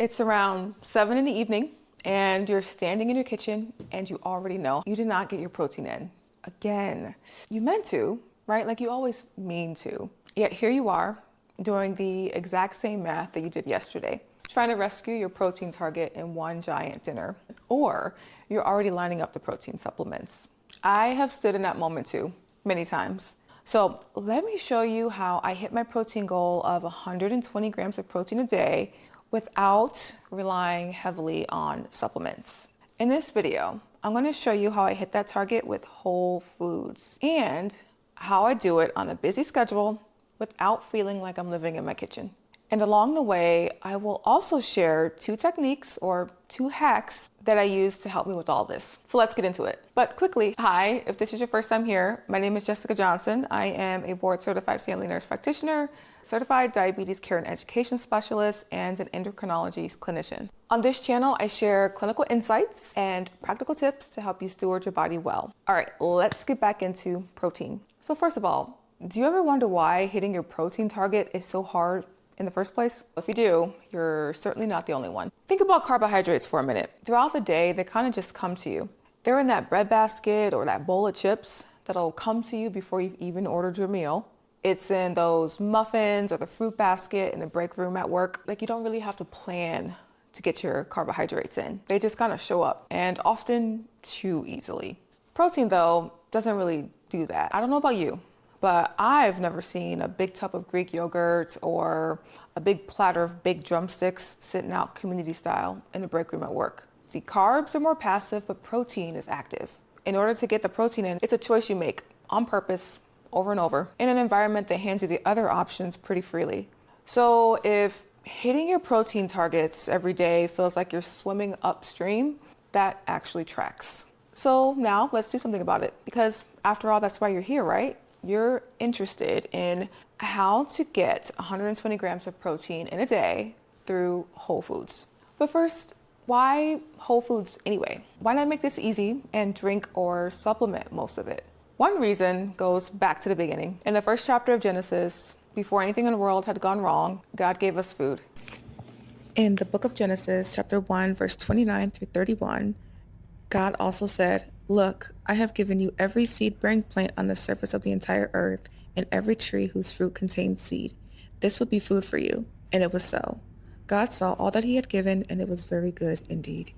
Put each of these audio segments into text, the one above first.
It's around 7 in the evening and you're standing in your kitchen and you already know you did not get your protein in. Again, you meant to, right? Like you always mean to. Yet here you are doing the exact same math that you did yesterday, trying to rescue your protein target in one giant dinner. Or you're already lining up the protein supplements. I have stood in that moment too, many times. So let me show you how I hit my protein goal of 120 grams of protein a day without relying heavily on supplements. In this video, I'm going to show you how I hit that target with whole foods and how I do it on a busy schedule without feeling like I'm living in my kitchen. And along the way, I will also share 2 techniques or 2 hacks that I use to help me with all this. So let's get into it. But quickly, hi, if this is your first time here, my name is Jessica Johnson. I am a board-certified family nurse practitioner, certified diabetes care and education specialist, and an endocrinology clinician. On this channel, I share clinical insights and practical tips to help you steward your body well. All right, let's get back into protein. So first of all, do you ever wonder why hitting your protein target is so hard in the first place? If you do, you're certainly not the only one. Think about carbohydrates for a minute. Throughout the day, they kind of just come to you. They're in that bread basket or that bowl of chips that'll come to you before you've even ordered your meal. It's in those muffins or the fruit basket in the break room at work. Like you don't really have to plan to get your carbohydrates in. They just kind of show up, and often too easily. Protein though doesn't really do that. I don't know about you, but I've never seen a big tub of Greek yogurt or a big platter of baked drumsticks sitting out community style in the break room at work. See, carbs are more passive, but protein is active. In order to get the protein in, it's a choice you make on purpose over and over in an environment that hands you the other options pretty freely. So if hitting your protein targets every day feels like you're swimming upstream, that actually tracks. So now let's do something about it, because after all, that's why you're here, right? You're interested in how to get 120 grams of protein in a day through whole foods. But first, why whole foods anyway? Why not make this easy and drink or supplement most of it? One reason goes back to the beginning. In the first chapter of Genesis, before anything in the world had gone wrong, God gave us food. In the book of Genesis, chapter 1, verse 29 through 31, God also said, "Look, I have given you every seed-bearing plant on the surface of the entire earth, and every tree whose fruit contains seed. This will be food for you." And it was so. God saw all that he had given, and it was very good indeed.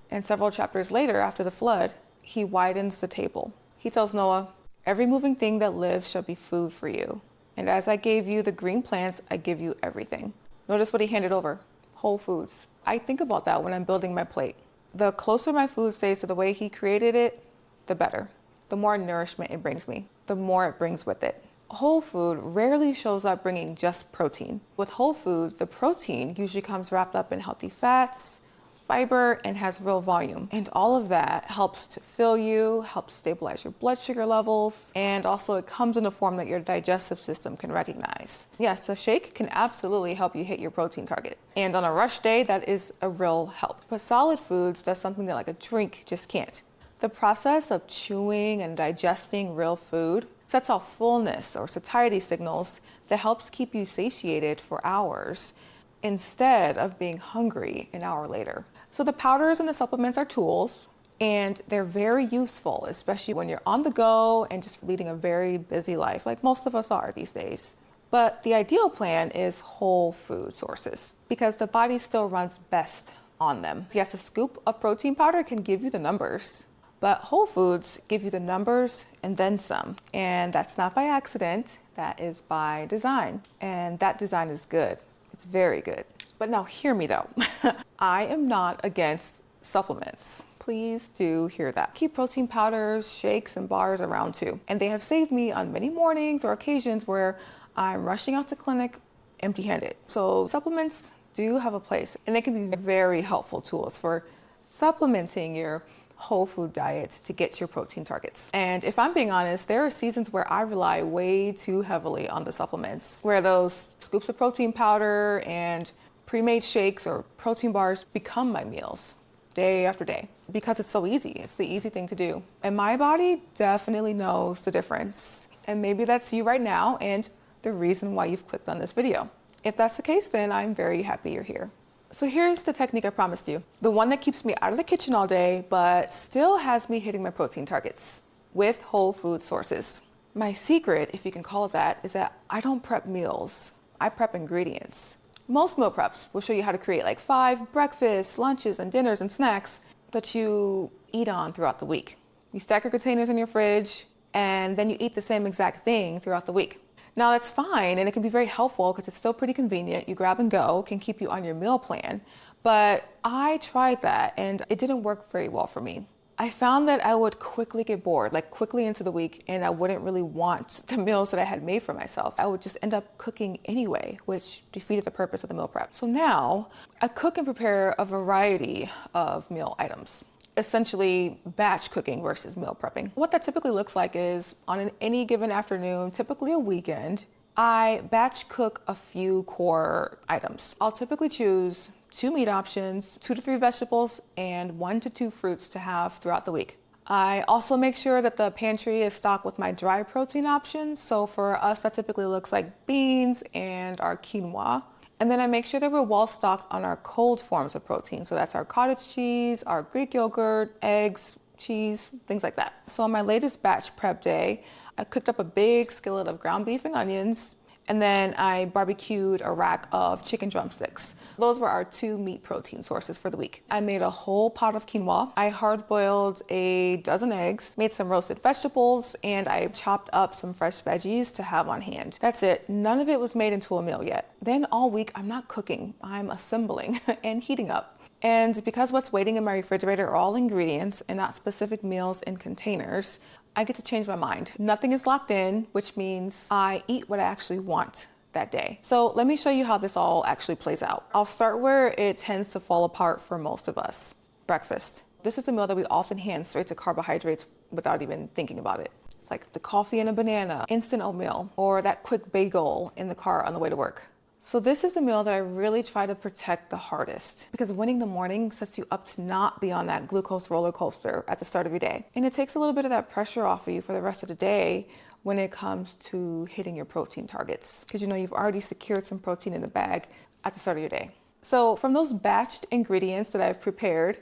And several chapters later, after the flood, he widens the table. He tells Noah, "Every moving thing that lives shall be food for you. And as I gave you the green plants, I give you everything." Notice what he handed over, whole foods. I think about that when I'm building my plate. The closer my food stays to the way he created it, the better. The more nourishment it brings me, the more it brings with it. Whole food rarely shows up bringing just protein. With whole food, the protein usually comes wrapped up in healthy fats, fiber, and has real volume. And all of that helps to fill you, helps stabilize your blood sugar levels, and also it comes in a form that your digestive system can recognize. Yes, a shake can absolutely help you hit your protein target. And on a rush day, that is a real help. But solid foods does something that like a drink just can't. The process of chewing and digesting real food sets off fullness or satiety signals that helps keep you satiated for hours instead of being hungry an hour later. So the powders and the supplements are tools, and they're very useful, especially when you're on the go and just leading a very busy life, like most of us are these days. But the ideal plan is whole food sources, because the body still runs best on them. Yes, a scoop of protein powder can give you the numbers, but whole foods give you the numbers and then some. And that's not by accident, that is by design. And that design is good. It's very good. But now hear me though. I am not against supplements. Please do hear that. Keep protein powders, shakes, and bars around too. And they have saved me on many mornings or occasions where I'm rushing out to clinic empty-handed. So supplements do have a place, and they can be very helpful tools for supplementing your whole food diet to get your protein targets. And if I'm being honest, there are seasons where I rely way too heavily on the supplements, where those scoops of protein powder and pre-made shakes or protein bars become my meals day after day because it's so easy. It's the easy thing to do. And my body definitely knows the difference. And maybe that's you right now and the reason why you've clicked on this video. If that's the case, then I'm very happy you're here. So here's the technique I promised you. The one that keeps me out of the kitchen all day, but still has me hitting my protein targets with whole food sources. My secret, if you can call it that, is that I don't prep meals. I prep ingredients. Most meal preps will show you how to create like 5 breakfasts, lunches, and dinners and snacks that you eat on throughout the week. You stack your containers in your fridge, and then you eat the same exact thing throughout the week. Now that's fine, and it can be very helpful because it's still pretty convenient. You grab and go, can keep you on your meal plan. But I tried that and it didn't work very well for me. I found that I would quickly get bored, like quickly into the week, and I wouldn't really want the meals that I had made for myself. I would just end up cooking anyway, which defeated the purpose of the meal prep. So now I cook and prepare a variety of meal items. Essentially batch cooking versus meal prepping. What that typically looks like is on any given afternoon, typically a weekend, I batch cook a few core items. I'll typically choose 2 meat options, 2 to 3 vegetables, and 1 to 2 fruits to have throughout the week. I also make sure that the pantry is stocked with my dry protein options. So for us, that typically looks like beans and our quinoa. And then I make sure that we're well stocked on our cold forms of protein. So that's our cottage cheese, our Greek yogurt, eggs, cheese, things like that. So on my latest batch prep day, I cooked up a big skillet of ground beef and onions, and then I barbecued a rack of chicken drumsticks. Those were our 2 meat protein sources for the week. I made a whole pot of quinoa. I hard-boiled a dozen eggs, made some roasted vegetables, and I chopped up some fresh veggies to have on hand. That's it. None of it was made into a meal yet. Then all week, I'm not cooking. I'm assembling and heating up. And because what's waiting in my refrigerator are all ingredients and not specific meals in containers, I get to change my mind. Nothing is locked in, which means I eat what I actually want that day. So let me show you how this all actually plays out. I'll start where it tends to fall apart for most of us. Breakfast. This is a meal that we often hand straight to carbohydrates without even thinking about it. It's like the coffee and a banana, instant oatmeal, or that quick bagel in the car on the way to work. So this is a meal that I really try to protect the hardest because winning the morning sets you up to not be on that glucose roller coaster at the start of your day. And it takes a little bit of that pressure off of you for the rest of the day when it comes to hitting your protein targets because you know you've already secured some protein in the bag at the start of your day. So from those batched ingredients that I've prepared,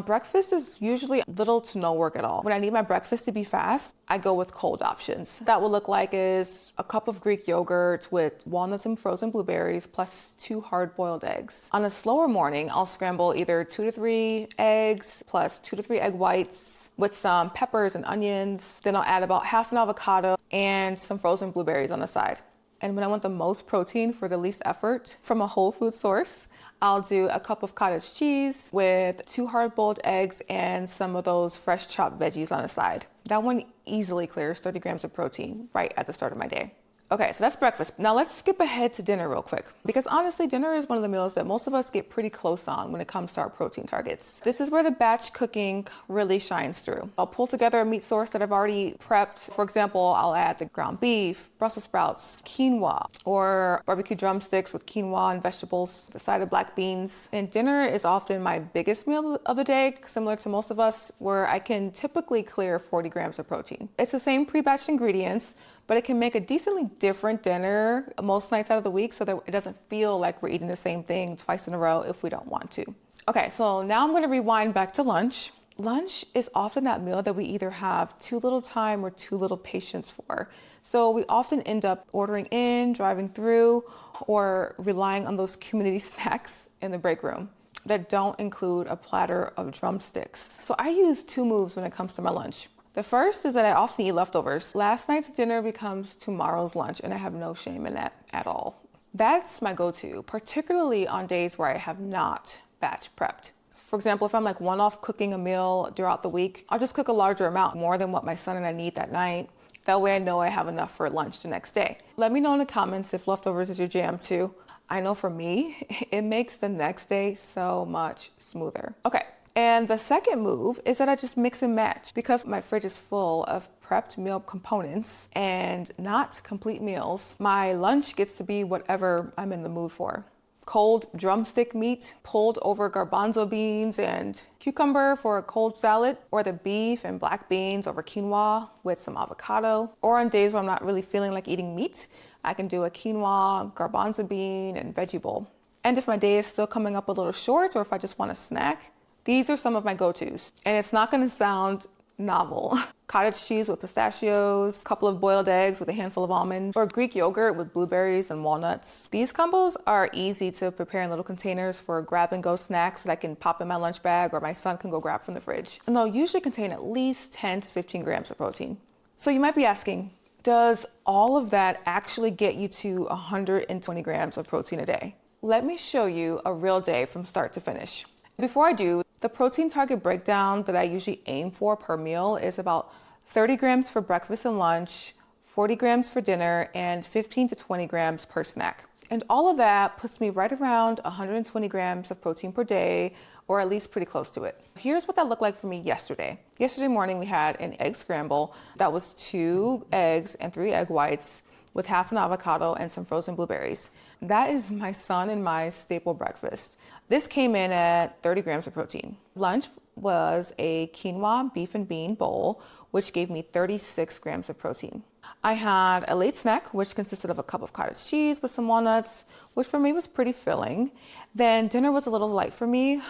breakfast is usually little to no work at all. When I need my breakfast to be fast, I go with cold options. That will look like is a cup of Greek yogurt with walnuts and frozen blueberries plus 2 hard-boiled eggs. On a slower morning, I'll scramble either 2 to 3 eggs plus 2 to 3 egg whites with some peppers and onions. Then I'll add about half an avocado and some frozen blueberries on the side. And when I want the most protein for the least effort from a whole food source, I'll do a cup of cottage cheese with 2 hard-boiled eggs and some of those fresh chopped veggies on the side. That one easily clears 30 grams of protein right at the start of my day. Okay, so that's breakfast. Now let's skip ahead to dinner real quick because honestly, dinner is one of the meals that most of us get pretty close on when it comes to our protein targets. This is where the batch cooking really shines through. I'll pull together a meat source that I've already prepped. For example, I'll add the ground beef, Brussels sprouts, quinoa, or barbecue drumsticks with quinoa and vegetables, the side of black beans. And dinner is often my biggest meal of the day, similar to most of us, where I can typically clear 40 grams of protein. It's the same pre-batched ingredients, but it can make a decently different dinner most nights out of the week so that it doesn't feel like we're eating the same thing twice in a row if we don't want to. Okay, so now I'm gonna rewind back to lunch. Lunch is often that meal that we either have too little time or too little patience for. So we often end up ordering in, driving through, or relying on those community snacks in the break room that don't include a platter of drumsticks. So I use 2 moves when it comes to my lunch. The first is that I often eat leftovers. Last night's dinner becomes tomorrow's lunch, and I have no shame in that at all. That's my go-to, particularly on days where I have not batch prepped. For example, if I'm like one-off cooking a meal throughout the week, I'll just cook a larger amount, more than what my son and I need that night. That way I know I have enough for lunch the next day. Let me know in the comments if leftovers is your jam too. I know for me, it makes the next day so much smoother. Okay. And the second move is that I just mix and match because my fridge is full of prepped meal components and not complete meals. My lunch gets to be whatever I'm in the mood for. Cold drumstick meat, pulled over garbanzo beans and cucumber for a cold salad, or the beef and black beans over quinoa with some avocado. Or on days where I'm not really feeling like eating meat, I can do a quinoa, garbanzo bean, and veggie bowl. And if my day is still coming up a little short, or if I just want a snack, these are some of my go-tos. And it's not gonna sound novel. Cottage cheese with pistachios, a couple of boiled eggs with a handful of almonds, or Greek yogurt with blueberries and walnuts. These combos are easy to prepare in little containers for grab and go snacks that I can pop in my lunch bag or my son can go grab from the fridge. And they'll usually contain at least 10 to 15 grams of protein. So you might be asking, does all of that actually get you to 120 grams of protein a day? Let me show you a real day from start to finish. Before I do, the protein target breakdown that I usually aim for per meal is about 30 grams for breakfast and lunch, 40 grams for dinner, and 15 to 20 grams per snack. And all of that puts me right around 120 grams of protein per day, or at least pretty close to it. Here's what that looked like for me yesterday. Yesterday morning, we had an egg scramble that was 2 eggs and 3 egg whites with half an avocado and some frozen blueberries. That is my son and my staple breakfast. This came in at 30 grams of protein. Lunch was a quinoa beef and bean bowl, which gave me 36 grams of protein. I had a late snack, which consisted of a cup of cottage cheese with some walnuts, which for me was pretty filling. Then dinner was a little light for me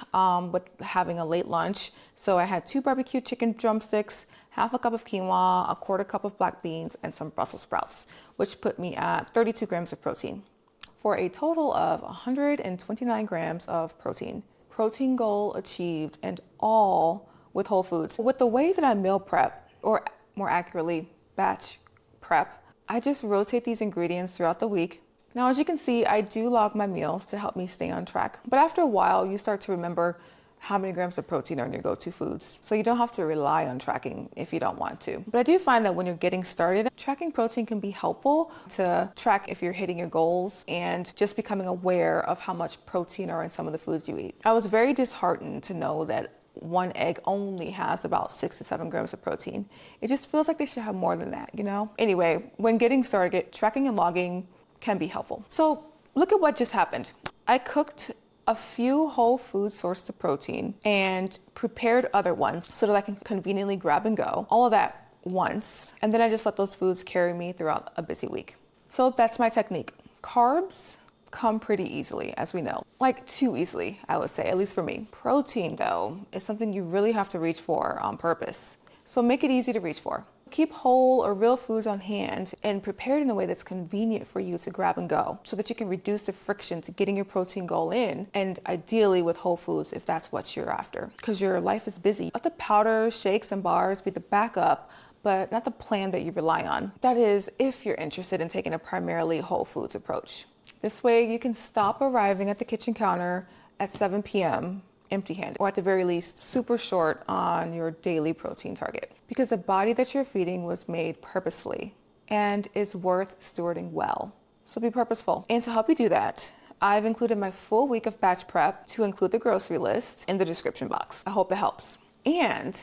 with having a late lunch. So I had 2 barbecue chicken drumsticks, half a cup of quinoa, a quarter cup of black beans, and some Brussels sprouts, which put me at 32 grams of protein, for a total of 129 grams of protein. Protein goal achieved, and all with whole foods. With the way that I meal prep, or more accurately, batch prep, I just rotate these ingredients throughout the week. Now, as you can see, I do log my meals to help me stay on track. But after a while, you start to remember how many grams of protein are in your go-to foods. So you don't have to rely on tracking if you don't want to. But I do find that when you're getting started, tracking protein can be helpful to track if you're hitting your goals and just becoming aware of how much protein are in some of the foods you eat. I was very disheartened to know that 1 egg only has about 6 to 7 grams of protein. It just feels like they should have more than that, you know? Anyway, when getting started, tracking and logging can be helpful. So look at what just happened. I cooked a few whole food sourced of protein and prepared other ones so that I can conveniently grab and go. All of that once. And then I just let those foods carry me throughout a busy week. So that's my technique. Carbs come pretty easily, as we know. Like too easily, I would say, at least for me. Protein, though, is something you really have to reach for on purpose. So make it easy to reach for. Keep whole or real foods on hand and prepared in a way that's convenient for you to grab and go, so that you can reduce the friction to getting your protein goal in, and ideally with whole foods if that's what you're after, because your life is busy. Let the powders, shakes, and bars be the backup, but not the plan that you rely on. That is, if you're interested in taking a primarily whole foods approach. This way you can stop arriving at the kitchen counter at 7 p.m. empty-handed, or at the very least, super short on your daily protein target, because the body that you're feeding was made purposefully and is worth stewarding well. So be purposeful. And to help you do that, I've included my full week of batch prep to include the grocery list in the description box. I hope it helps. And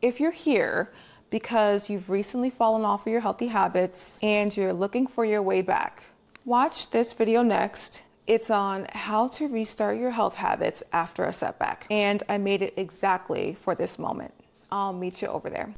if you're here because you've recently fallen off of your healthy habits and you're looking for your way back, watch this video next. It's on how to restart your health habits after a setback. And I made it exactly for this moment. I'll meet you over there.